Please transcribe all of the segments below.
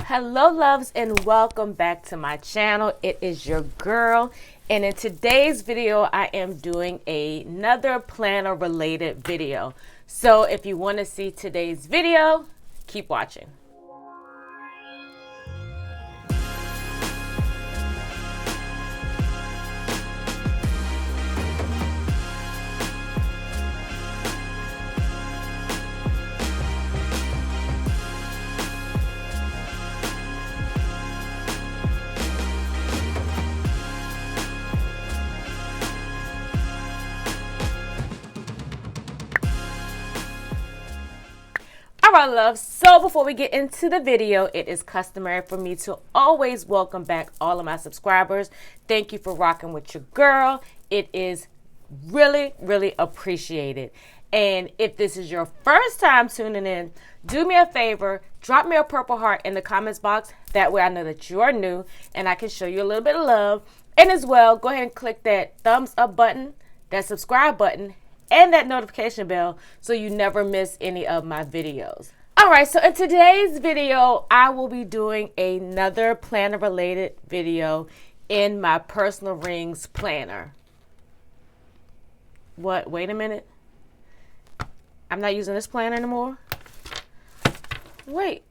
Hello loves, and welcome back to my channel. It is your girl, and in today's video I am doing another planner related video. So if you want to see today's video, keep watching. Alright loves, so before we get into the video, it is customary for me to always welcome back all of my subscribers. Thank you for rocking with your girl. It is really appreciated. And if this is your first time tuning in, do me a favor, drop me a purple heart in the comments box. That way I know that you are new and I can show you a little bit of love. And as well, go ahead and click that thumbs up button, that subscribe button, and that notification bell so you never miss any of my videos. Alright, so in today's video, I will be doing another planner related video in my personal rings planner. What? Wait a minute. I'm not using this planner anymore? Wait.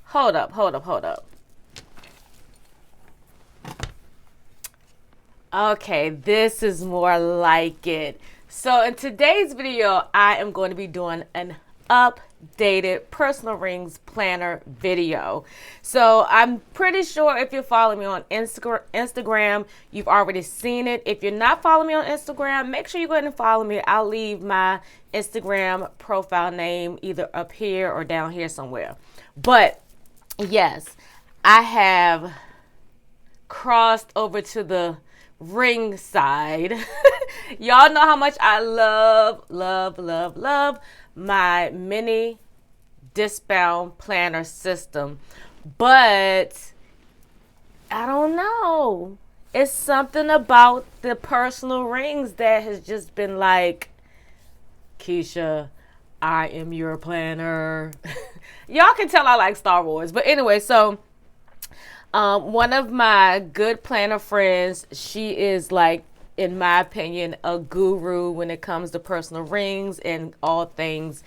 Hold up. Okay, this is more like it. So in today's video, I am going to be doing an updated personal rings planner video. So I'm pretty sure if you're following me on Instagram, you've already seen it. If you're not following me on Instagram, make sure you go ahead and follow me. I'll leave my Instagram profile name either up here or down here somewhere. But yes, I have crossed over to the ring side. Y'all know how much I love my mini discbound planner system, but I don't know, it's something about the personal rings that has just been like, Keisha, I am your planner. Y'all can tell I like Star Wars, but anyway, so one of my good planner friends, she is like, in my opinion, a guru when it comes to personal rings and all things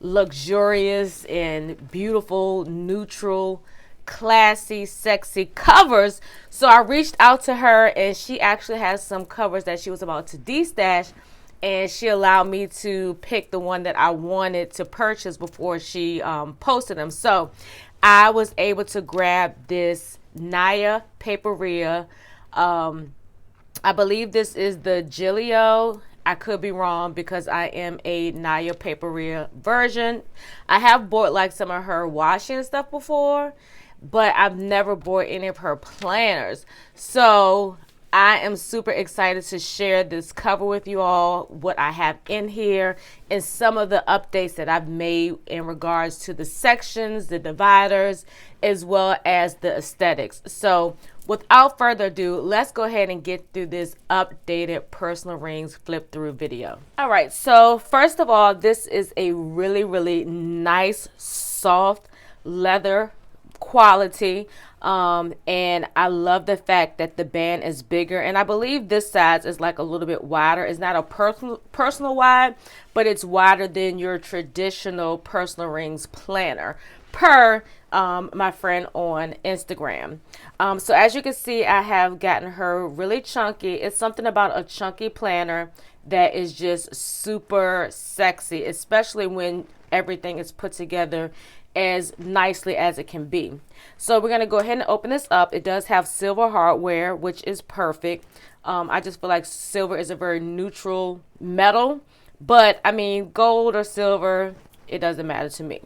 luxurious and beautiful, neutral, classy, sexy covers. So I reached out to her and she actually has some covers that she was about to destash, and she allowed me to pick the one that I wanted to purchase before she posted them. So I was able to grab this Naya Paperie. I believe this is the Gilio. I could be wrong because I am a Naya Paperie version. I have bought like some of her washi and stuff before, but I've never bought any of her planners. So I am super excited to share this cover with you all, what I have in here, and some of the updates that I've made in regards to the sections, the dividers, as well as the aesthetics. So without further ado, let's go ahead and get through this updated personal rings flip through video. All right, so first of all, this is a really nice, soft leather quality. And I love the fact that the band is bigger, and I believe this size is like a little bit wider. It's not a personal wide, but it's wider than your traditional personal rings planner per my friend on Instagram. So as you can see, I have gotten her really chunky. It's something about a chunky planner that is just super sexy, especially when everything is put together as nicely as it can be. So we're going to go ahead and open this up. It does have silver hardware, which is perfect. I just feel like silver is a very neutral metal, but I mean, gold or silver, it doesn't matter to me.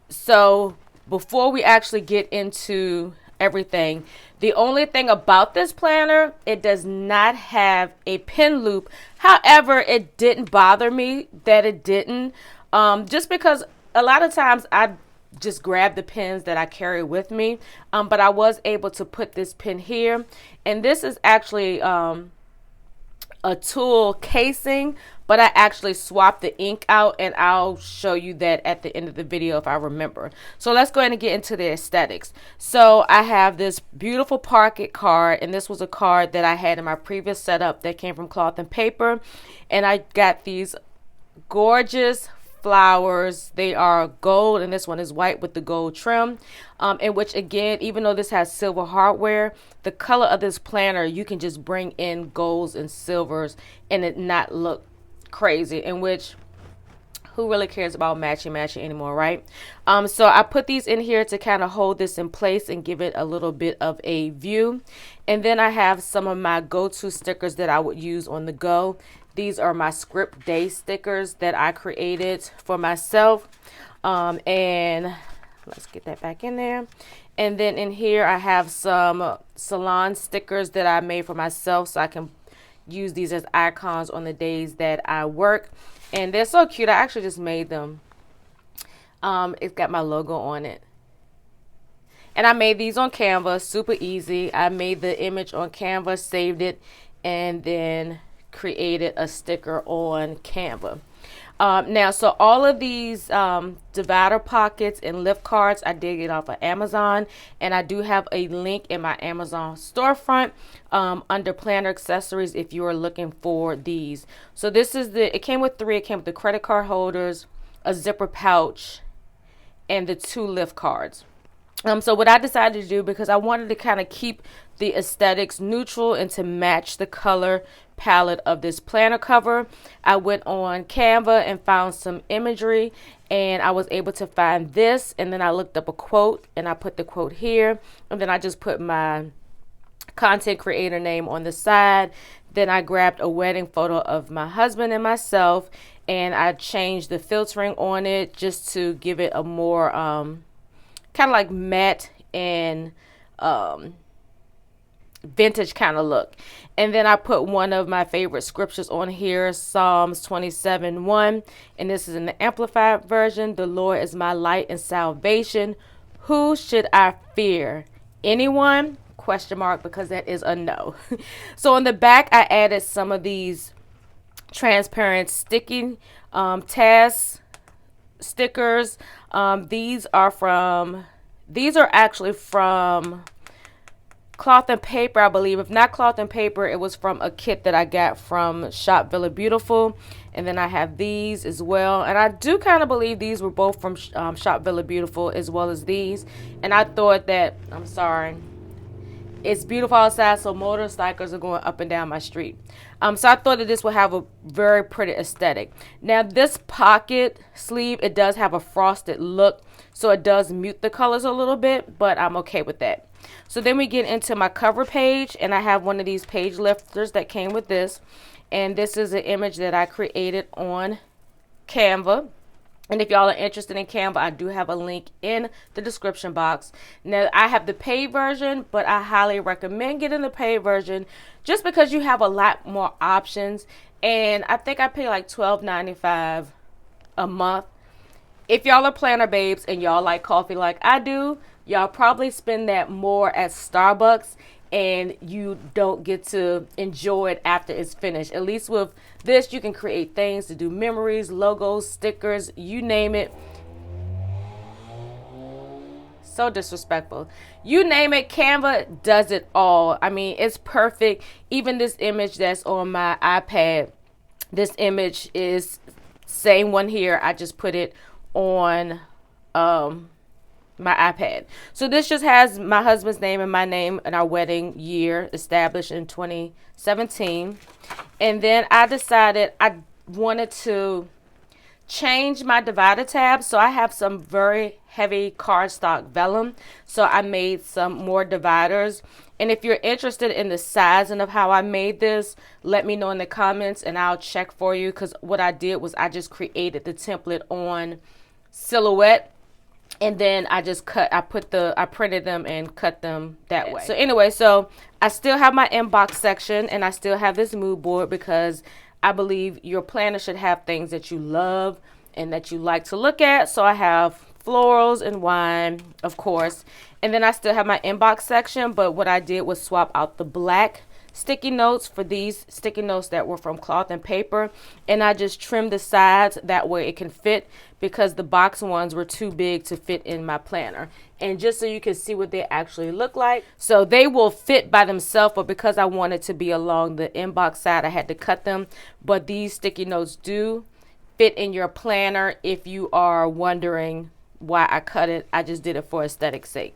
So before we actually get into everything, the only thing about this planner, it does not have a pin loop. However, it didn't bother me that it didn't. Just because a lot of times I just grab the pins that I carry with me, but I was able to put this pin here, and this is actually a tulle casing, but I actually swapped the ink out, and I'll show you that at the end of the video if I remember. So let's go ahead and get into the aesthetics. So I have this beautiful pocket card, and this was a card that I had in my previous setup that came from Cloth and Paper, and I got these gorgeous flowers. They are gold, and this one is white with the gold trim, in which, again, even though this has silver hardware, the color of this planner, you can just bring in golds and silvers and it not look crazy, in which who really cares about matching anymore, right? So I put these in here to kind of hold this in place and give it a little bit of a view. And then I have some of my go-to stickers that I would use on the go. These are my script day stickers that I created for myself. And let's get that back in there. And then in here I have some salon stickers that I made for myself, so I can use these as icons on the days that I work. And they're so cute. I actually just made them. It's got my logo on it. And I made these on Canva, super easy. I made the image on Canva, saved it, and then created a sticker on Canva. Now, so all of these divider pockets and lift cards, I did get off of Amazon, and I do have a link in my Amazon storefront under planner accessories if you are looking for these. So this is it came with three. It came with the credit card holders, a zipper pouch, and the 2 lift cards. So what I decided to do, because I wanted to kind of keep the aesthetics neutral and to match the color palette of this planner cover, I went on Canva and found some imagery, and I was able to find this, and then I looked up a quote and I put the quote here, and then I just put my content creator name on the side. Then I grabbed a wedding photo of my husband and myself, and I changed the filtering on it just to give it a more kind of like matte and vintage kind of look. And then I put one of my favorite scriptures on here, Psalms 27:1, and this is in the amplified version. The Lord is my light and salvation. Who should I fear? Anyone? Question mark, because that is a no. So on the back, I added some of these transparent sticky task stickers. These are actually from Cloth and Paper, I believe. If not Cloth and Paper, it was from a kit that I got from Shop Villa Beautiful. And then I have these as well, and I do kind of believe these were both from Shop Villa Beautiful as well as these. And I thought that, I'm sorry, it's beautiful outside, so motorcycles are going up and down my street. So I thought that this would have a very pretty aesthetic. Now this pocket sleeve, it does have a frosted look, so it does mute the colors a little bit, but I'm okay with that. So then we get into my cover page, and I have one of these page lifters that came with this. And this is an image that I created on Canva. And if y'all are interested in Canva, I do have a link in the description box. Now, I have the paid version, but I highly recommend getting the paid version just because you have a lot more options. And I think I pay like $12.95 a month. If y'all are planner babes and y'all like coffee like I do, y'all probably spend that more at Starbucks, and you don't get to enjoy it after it's finished. At least with this, you can create things to do memories, logos, stickers, you name it. So disrespectful. You name it, Canva does it all. I mean, it's perfect. Even this image that's on my iPad, this image is same one here. I just put it on my iPad. So this just has my husband's name and my name and our wedding year, established in 2017. And then I decided I wanted to change my divider tab. So I have some very heavy cardstock vellum, so I made some more dividers. And if you're interested in the size and of how I made this, let me know in the comments and I'll check for you, because what I did was I just created the template on Silhouette, and then I just I printed them and cut them that way. So anyway, so I still have my inbox section, and I still have this mood board, because I believe your planner should have things that you love and that you like to look at. So I have florals and wine, of course. And then I still have my inbox section, but what I did was swap out the black sticky notes for these sticky notes that were from cloth and paper, and I just trimmed the sides that way it can fit, because the box ones were too big to fit in my planner. And just so you can see what they actually look like, so they will fit by themselves, but because I wanted to be along the inbox side, I had to cut them. But these sticky notes do fit in your planner. If you are wondering why I cut it, I just did it for aesthetic sake.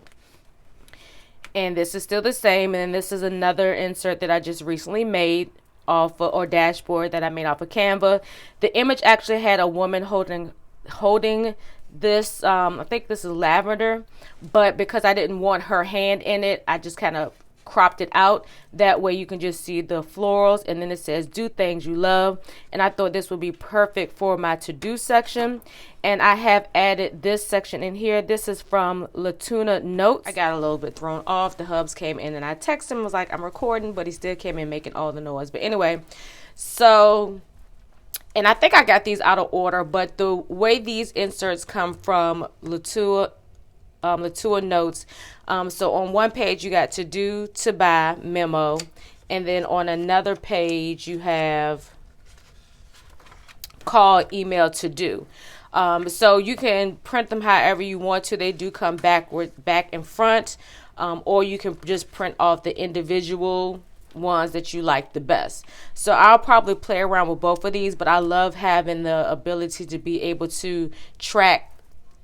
And this is still the same. And this is another insert that I just recently made off of, or dashboard that I made off of Canva. The image actually had a woman holding this, I think this is lavender, but because I didn't want her hand in it, I just kind of cropped it out. That way you can just see the florals, and then it says do things you love. And I thought this would be perfect for my to-do section, and I have added this section in here. This is from Latuna Notes. I got a little bit thrown off. The hubs came in and I texted him, was like, I'm recording, but he still came in making all the noise. But anyway, so, and I think I got these out of order, but the way these inserts come from Latuna Notes. So on one page you got to do, to buy, memo, and then on another page you have call, email, to do. So you can print them however you want to. They do come back and front, or you can just print off the individual ones that you like the best. So I'll probably play around with both of these, but I love having the ability to be able to track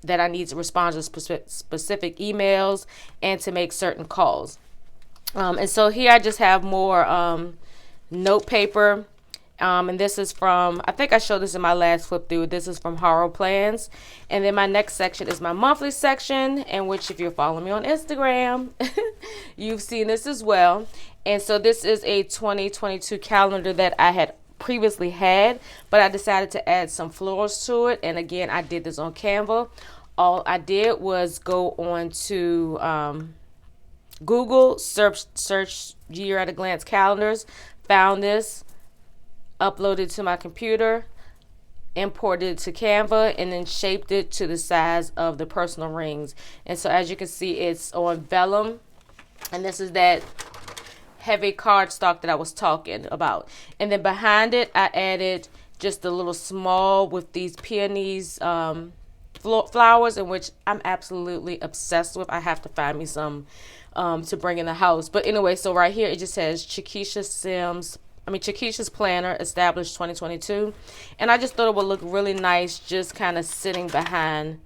that I need to respond to specific emails and to make certain calls. And so here I just have more note paper. And this is from, I think I showed this in my last flip through. This is from Horror Plans. And then my next section is my monthly section, in which if you're following me on Instagram, you've seen this as well. And so this is a 2022 calendar that I had previously had, but I decided to add some florals to it. And again, I did this on Canva. All I did was go on to Google, search Year at a Glance calendars, found this, uploaded it to my computer, imported it to Canva, and then shaped it to the size of the personal rings. And so as you can see, it's on vellum, and this is that heavy cardstock that I was talking about. And then behind it, I added just a little small with these peonies flowers, in which I'm absolutely obsessed with. I have to find me some to bring in the house. But anyway, so right here it just says CheKesha's planner established 2022, and I just thought it would look really nice just kind of sitting behind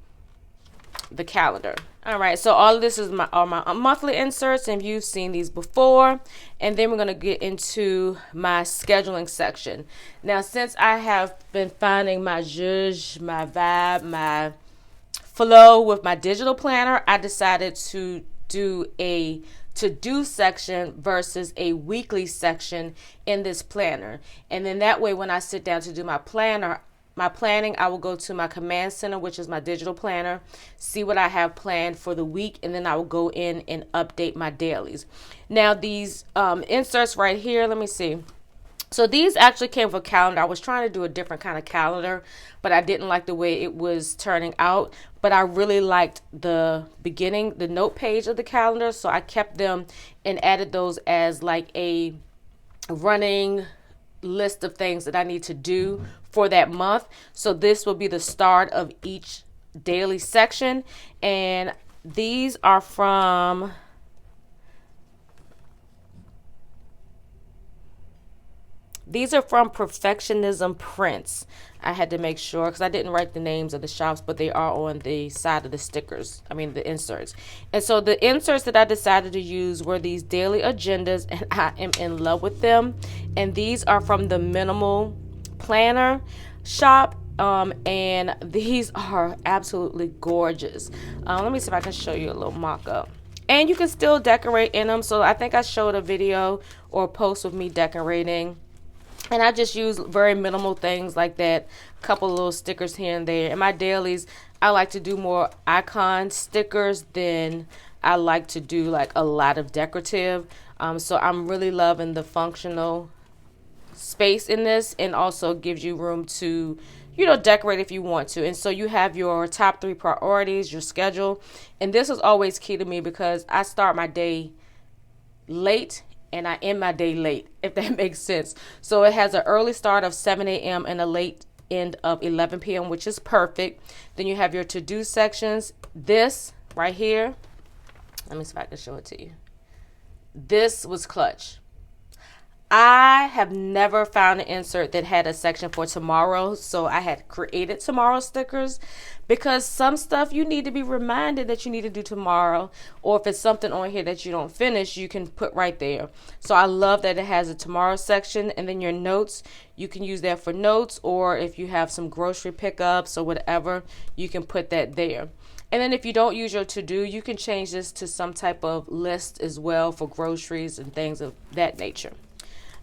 the calendar. All right, so all of this is my monthly inserts, and you've seen these before. And then we're going to get into my scheduling section. Now, since I have been finding my zhuzh, my vibe, my flow with my digital planner, I decided to do a to-do section versus a weekly section in this planner. And then that way, when I sit down to do my planning, I will go to my command center, which is my digital planner, see what I have planned for the week, and then I will go in and update my dailies. Now, these inserts right here, let me see. So these actually came from a calendar. I was trying to do a different kind of calendar, but I didn't like the way it was turning out. But I really liked the beginning, the note page of the calendar, so I kept them and added those as like a running list of things that I need to do for that month. So this will be the start of each daily section, and these are from Perfectionism Prints. I had to make sure because I didn't write the names of the shops, but they are on the side of the stickers, the inserts. And so the inserts that I decided to use were these daily agendas, and I am in love with them. And these are from the Minimal Planner shop, and these are absolutely gorgeous. Let me see if I can show you a little mock-up. And you can still decorate in them. So I think I showed a video or a post of me decorating. And I just use very minimal things like that. A couple of little stickers here and there. In my dailies, I like to do more icon stickers than I like to do like a lot of decorative. So I'm really loving the functional space in this, and also gives you room to, decorate if you want to. And so you have your top 3 priorities, your schedule. And this is always key to me because I start my day late and I end my day late, if that makes sense. So it has an early start of 7 a.m. and a late end of 11 p.m., which is perfect. Then you have your to-do sections. This right here, let me see if I can show it to you. This was clutch. I have never found an insert that had a section for tomorrow, so I had created tomorrow stickers, because some stuff you need to be reminded that you need to do tomorrow, or if it's something on here that you don't finish, you can put right there. So I love that it has a tomorrow section, and then your notes, you can use that for notes, or if you have some grocery pickups or whatever, you can put that there. And then if you don't use your to-do, you can change this to some type of list as well for groceries and things of that nature.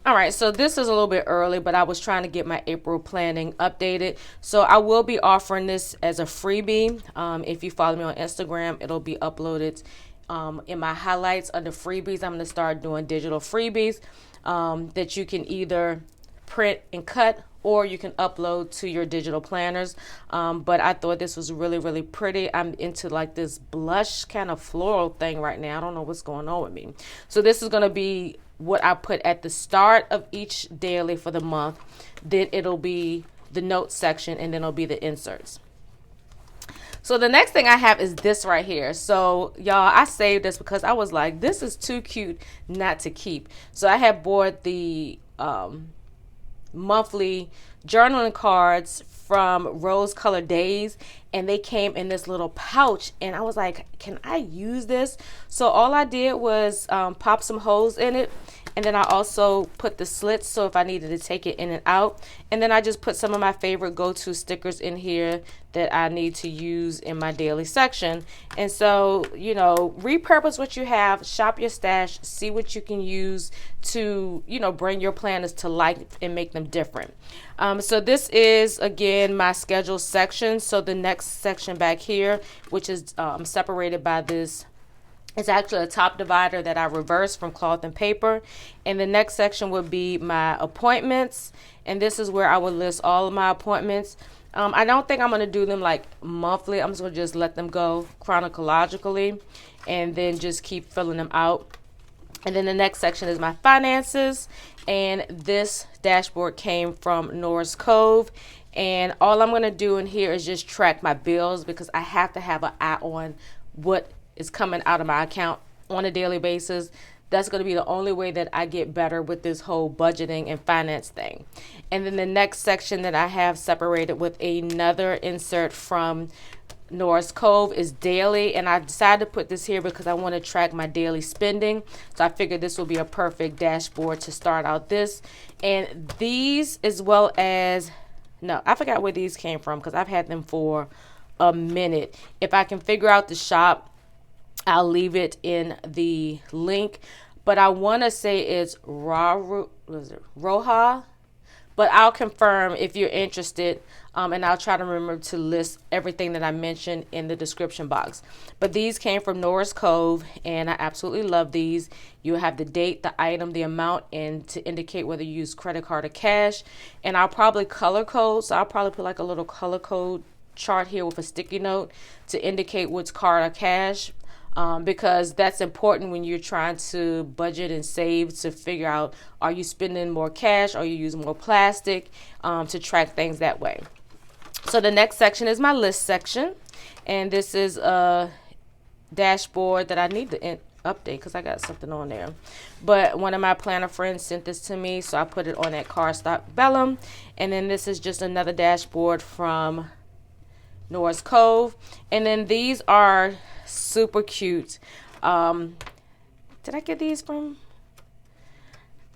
All right, so this is a little bit early, but I was trying to get my April planning updated. So I will be offering this as a freebie. If you follow me on Instagram, it'll be uploaded in my highlights under freebies. I'm going to start doing digital freebies that you can either print and cut, or you can upload to your digital planners. But I thought this was really, really pretty. I'm into like this blush kind of floral thing right now. I don't know what's going on with me. So this is going to be what I put at the start of each daily for the month. Then it'll be the notes section, and then it'll be the inserts. So the next thing I have is this right here. So y'all, I saved this because I was like, this is too cute not to keep. So I had bought the monthly journaling cards from Rose Colored Days, and they came in this little pouch, and I was like, can I use this? So all I did was pop some holes in it, and then I also put the slits so if I needed to take it in and out. And then I just put some of my favorite go-to stickers in here that I need to use in my daily section. And so, you know, repurpose what you have, shop your stash, see what you can use to, you know, bring your planners to life and make them different. So this is, again, my schedule section. So the next section back here, which is separated by this, it's actually a top divider that I reversed from cloth and paper. And the next section would be my appointments. And this is where I would list all of my appointments. I don't think I'm going to do them like monthly. I'm just going to just let them go chronologically and then just keep filling them out. And then the next section is my finances. And this dashboard came from Norris Cove. And all I'm going to do in here is just track my bills, because I have to have an eye on what is coming out of my account on a daily basis. That's going to be the only way that I get better with this whole budgeting and finance thing. And then the next section that I have separated with another insert from Norris Cove is daily, and I decided to put this here because I want to track my daily spending. So I figured this will be a perfect dashboard to start out this. And these, as well as, no, I forgot where these came from because I've had them for a minute. If I can figure out the shop, I'll leave it in the link, but I want to say it's Roja, but I'll confirm if you're interested, and I'll try to remember to list everything that I mentioned in the description box. But these came from Norris Cove, and I absolutely love these. You have the date, the item, the amount, and to indicate whether you use credit card or cash. And I'll probably color code, so I'll probably put like a little color code chart here with a sticky note to indicate what's card or cash. Because that's important when you're trying to budget and save, to figure out, are you spending more cash, or are you using more plastic, to track things that way. So the next section is my list section, and this is a dashboard that I need to update because I got something on there. But one of my planner friends sent this to me, so I put it on that cardstock vellum. And then this is just another dashboard from Norris Cove. And then these are super cute. Did I get these from?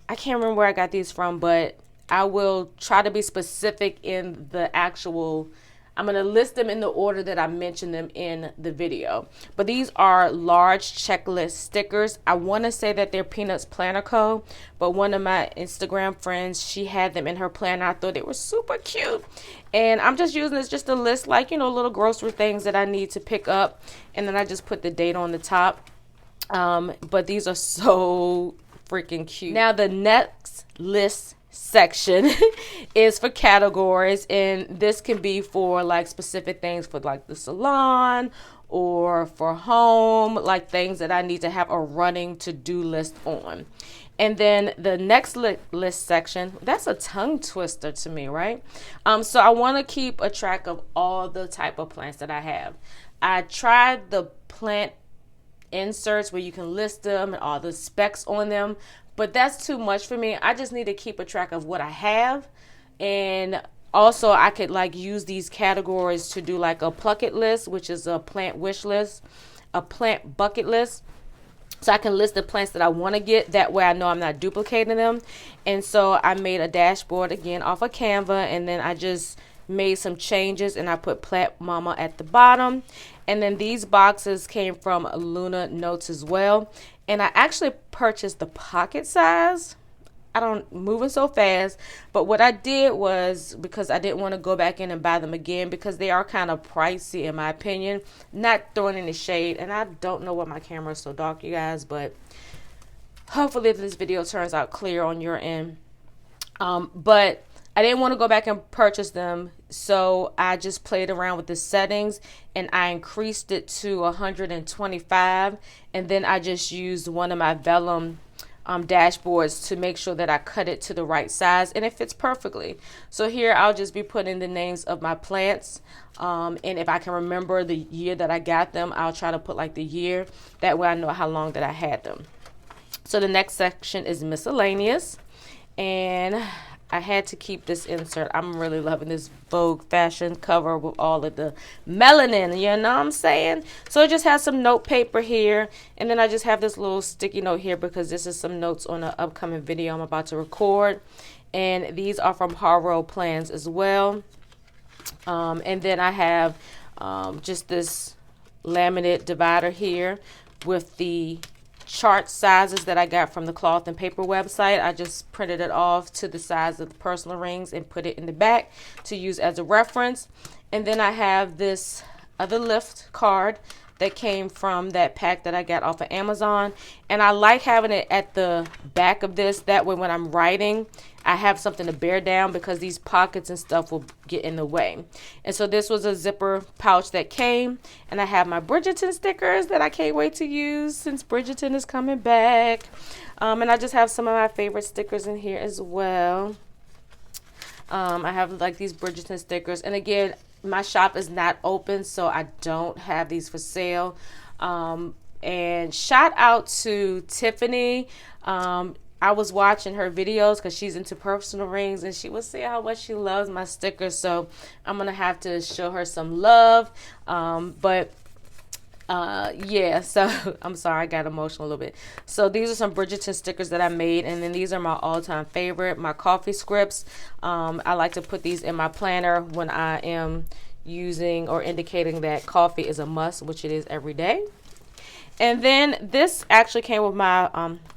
I can't remember where I got these from, but I will try to be specific in the actual. I'm going to list them in the order that I mentioned them in the video. But these are large checklist stickers. I want to say that they're Peanuts Planner Co. But one of my Instagram friends, she had them in her planner. I thought they were super cute. And I'm just using this just to list, like, you know, little grocery things that I need to pick up. And then I just put the date on the top. But these are so freaking cute. Now the next list section is for categories, and this can be for like specific things for like the salon or for home, like things that I need to have a running to-do list on. And then the next list section, that's a tongue twister to me, right? So I want to keep a track of all the type of plants that I have. I tried the plant inserts where you can list them and all the specs on them, but that's too much for me. I just need to keep a track of what I have. And also I could like use these categories to do like a pluck it list, which is a plant wish list, a plant bucket list. So I can list the plants that I want to get. That way I know I'm not duplicating them. And so I made a dashboard again off of Canva, and then I just made some changes and I put Plant Mama at the bottom. And then these boxes came from Luna Notes as well. And I actually purchased the pocket size. I don't moving so fast, but what I did was, because I didn't want to go back in and buy them again because they are kind of pricey in my opinion, not throwing any shade, and I don't know what my camera is so dark, you guys, but hopefully this video turns out clear on your end. But I didn't want to go back and purchase them, so I just played around with the settings and I increased it to 125, and then I just used one of my vellum dashboards to make sure that I cut it to the right size, and it fits perfectly. So here I'll just be putting the names of my plants, and if I can remember the year that I got them, I'll try to put like the year. That way I know how long that I had them. So the next section is Miscellaneous, and I had to keep this insert. I'm really loving this Vogue fashion cover with all of the melanin, you know what I'm saying? So it just has some note paper here, and then I just have this little sticky note here because this is some notes on an upcoming video I'm about to record. And these are from Haro Plans as well. And then I have just this laminate divider here with the chart sizes that I got from the Cloth and Paper website. I just printed it off to the size of the personal rings and put it in the back to use as a reference. And then I have this other lift card that came from that pack that I got off of Amazon, and I like having it at the back of this. That way when I'm writing, I have something to bear down because these pockets and stuff will get in the way. And so this was a zipper pouch that came, and I have my Bridgerton stickers that I can't wait to use since Bridgerton is coming back. And I just have some of my favorite stickers in here as well. I have like these Bridgerton stickers, and again, my shop is not open, so I don't have these for sale. And shout out to Tiffany. I was watching her videos because she's into personal rings, and she was saying how much she loves my stickers, so I'm gonna have to show her some love. Yeah, so I'm sorry, I got emotional a little bit. So these are some Bridgerton stickers that I made, and then these are my all-time favorite, my coffee scripts. I like to put these in my planner when I am using or indicating that coffee is a must, which it is every day. And then this actually came with my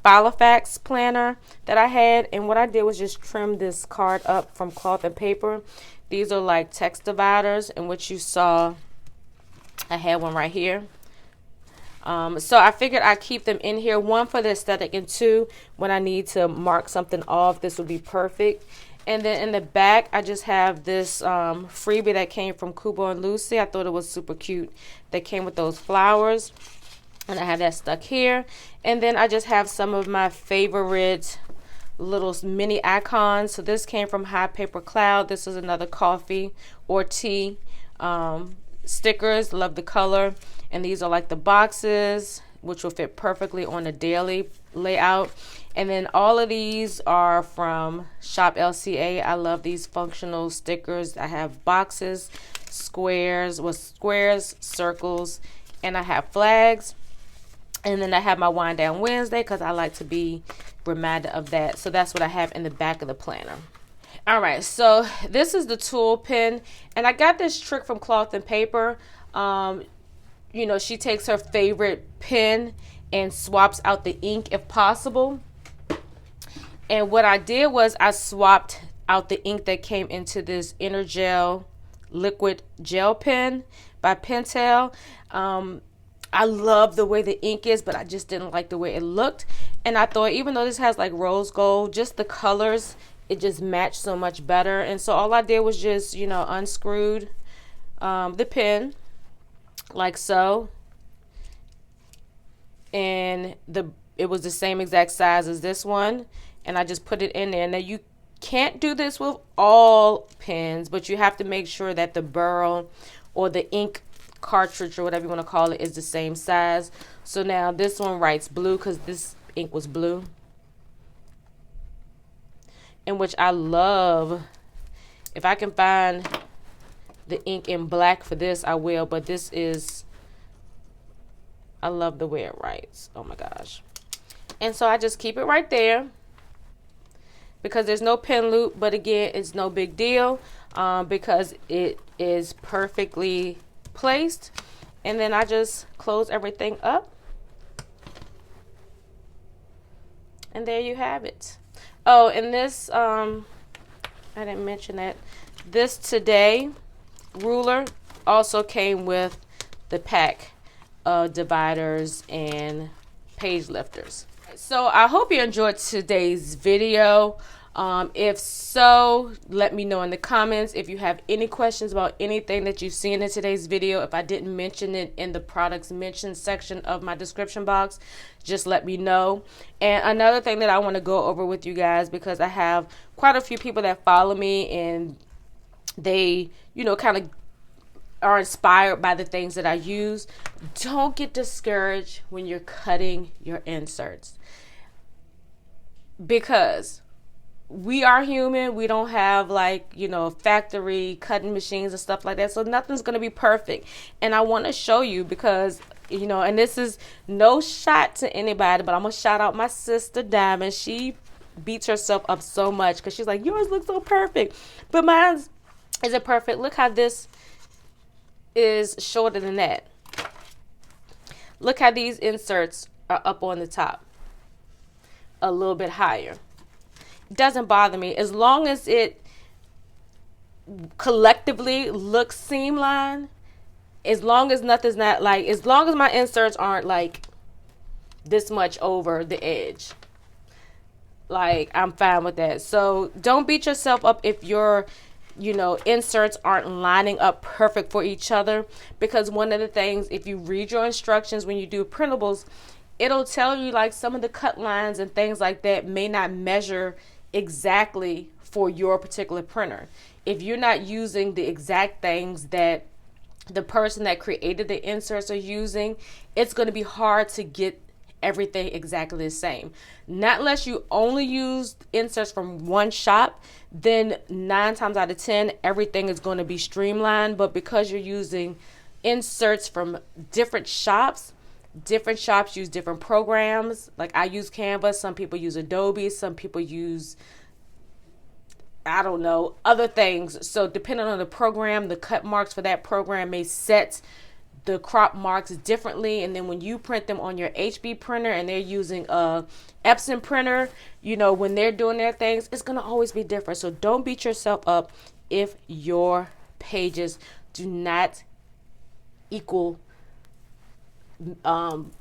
Filofax planner that I had, and what I did was just trim this card up from Cloth and Paper. These are like text dividers, and what you saw, I had one right here. So I figured I'd keep them in here, one for the aesthetic, and two, when I need to mark something off, this would be perfect. And then in the back, I just have this freebie that came from Kubo and Lucy. I thought it was super cute. They came with those flowers, and I have that stuck here. And then I just have some of my favorite little mini icons. So this came from High Paper Cloud. This is another coffee or tea stickers. Love the color. And these are like the boxes, which will fit perfectly on a daily layout. And then all of these are from Shop LCA. I love these functional stickers. I have boxes, squares, circles, and I have flags. And then I have my Wind Down Wednesday because I like to be reminded of that. So that's what I have in the back of the planner. All right, so this is the tool pen, and I got this trick from Cloth and Paper. You know, she takes her favorite pen and swaps out the ink if possible. And what I did was I swapped out the ink that came into this Energel liquid gel pen by Pentel. I love the way the ink is, but I just didn't like the way it looked. And I thought, even though this has like rose gold, just the colors, it just matched so much better. And so all I did was just, you know, unscrewed the pen like so. And the it was the same exact size as this one, and I just put it in there. Now you can't do this with all pens, but you have to make sure that the barrel or the ink cartridge or whatever you want to call it is the same size. So now this one writes blue because this ink was blue, in which I love. If I can find the ink in black for this, I will, but this is, I love the way it writes. Oh my gosh. And so I just keep it right there because there's no pen loop, but again, it's no big deal because it is perfectly placed. And then I just close everything up. And there you have it. Oh, and this, I didn't mention that. This Today ruler also came with the pack of dividers and page lifters. So I hope you enjoyed today's video. If so, let me know in the comments. If you have any questions about anything that you've seen in today's video, if I didn't mention it in the products mentioned section of my description box, just let me know. And another thing that I want to go over with you guys, because I have quite a few people that follow me and they, you know, kind of are inspired by the things that I use. Don't get discouraged when you're cutting your inserts, because we are human. We don't have, like, you know, factory cutting machines and stuff like that. So nothing's going to be perfect. And I want to show you because, you know, and this is no shot to anybody, but I'm going to shout out my sister Diamond. She beats herself up so much because she's like, yours looks so perfect, but mine isn't perfect. Look how this is shorter than that. Look how these inserts are up on the top a little bit higher. Doesn't bother me as long as it collectively looks seamline. As long as nothing's not like, as long as my inserts aren't like this much over the edge, like, I'm fine with that. So don't beat yourself up if your, you know, inserts aren't lining up perfect for each other, because one of the things, if you read your instructions when you do printables, it'll tell you like some of the cut lines and things like that may not measure exactly for your particular printer. If you're not using the exact things that the person that created the inserts are using, it's going to be hard to get everything exactly the same. Not unless you only use inserts from one shop, then 9 times out of 10 everything is going to be streamlined. But because you're using inserts from different shops use different programs. Like, I use Canva, some people use Adobe, some people use, I don't know, other things. So depending on the program, the cut marks for that program may set the crop marks differently. And then when you print them on your HB printer and they're using a Epson printer, you know, when they're doing their things, it's going to always be different. So don't beat yourself up if your pages do not equal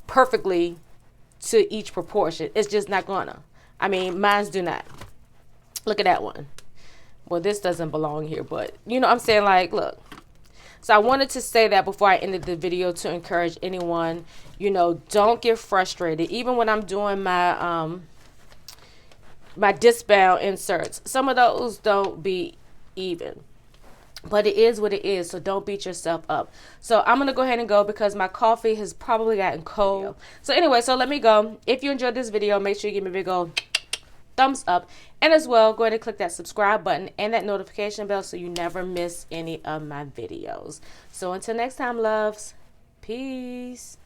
perfectly to each proportion. It's just not gonna. I mean, mine's do not. Look at that one. Well, this doesn't belong here, but you know what I'm saying? Like, look. So I wanted to say that before I ended the video to encourage anyone, you know, don't get frustrated. Even when I'm doing my my discbound inserts, some of those don't be even. But it is what it is, so don't beat yourself up. So I'm going to go ahead and go because my coffee has probably gotten cold. So anyway, so let me go. If you enjoyed this video, make sure you give me a big old thumbs up. And as well, go ahead and click that subscribe button and that notification bell so you never miss any of my videos. So until next time, loves, peace.